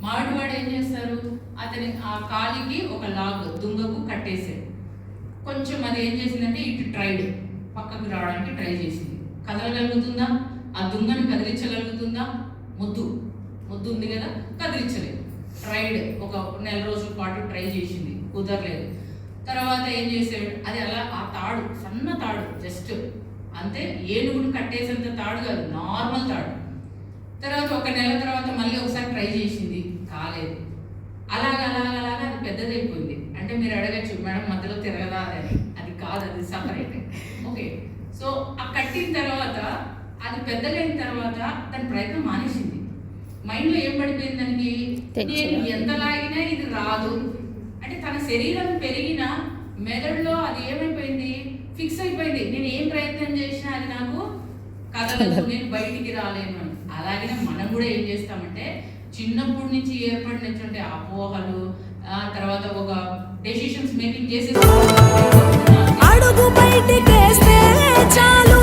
మావిడివాడు ఏం చేస్తారు, అతని ఆ కాలికి ఒక లాగ్ దుంగకు కట్టేశాడు. కొంచెం అది ఏం చేసిందంటే ఇటు ట్రైడ్ పక్కకు రావడానికి ట్రై చేసింది. కదలగలుగుతుందా, ఆ దుంగని కదిలించగలుగుతుందా? ముద్దు ఉంది కదా, కదిలించలేదు. ట్రైడ్ ఒక నెల రోజుల పాటు ట్రై చేసింది, కుదరలేదు. తర్వాత ఏం చేసాడు, అది అలా ఆ తాడు సన్న తాడు జస్ట్ అంతే, ఏనుగుని కట్టేసేంత తాడు కాదు, నార్మల్ తాడు. తర్వాత ఒక నెల తర్వాత మళ్ళీ ఒకసారి ట్రై చేసింది, కాలేదు. అలాగ అది పెద్దదైపోయింది. అంటే మీరు అడగచ్చు, మేడం మధ్యలో తిరగదా అని. అది కాదు, అది సపరేట్. ఓకే, సో ఆ కట్టిన తర్వాత అది పెద్దగైన తర్వాత దాని ప్రయత్నం మానేసింది. మైండ్లో ఏం పడిపోయింది దానికి, నేను ఎంత లాగినా ఇది రాదు. అంటే తన శరీరం పెరిగిన మెదడులో అది ఏమైపోయింది, ఫిక్స్ అయిపోయింది. నేను ఏం ప్రయత్నం చేసినా అది నాకు కదలదు, నేను బయటికి రాలేను అని. అలాగే మనం కూడా ఏం చేస్తామంటే చిన్నప్పటి నుంచి ఏర్పడినటువంటి అపోహలు, తర్వాత ఒక డెసిషన్స్ మేకింగ్ చేసే అడుగు బయటికి చాలు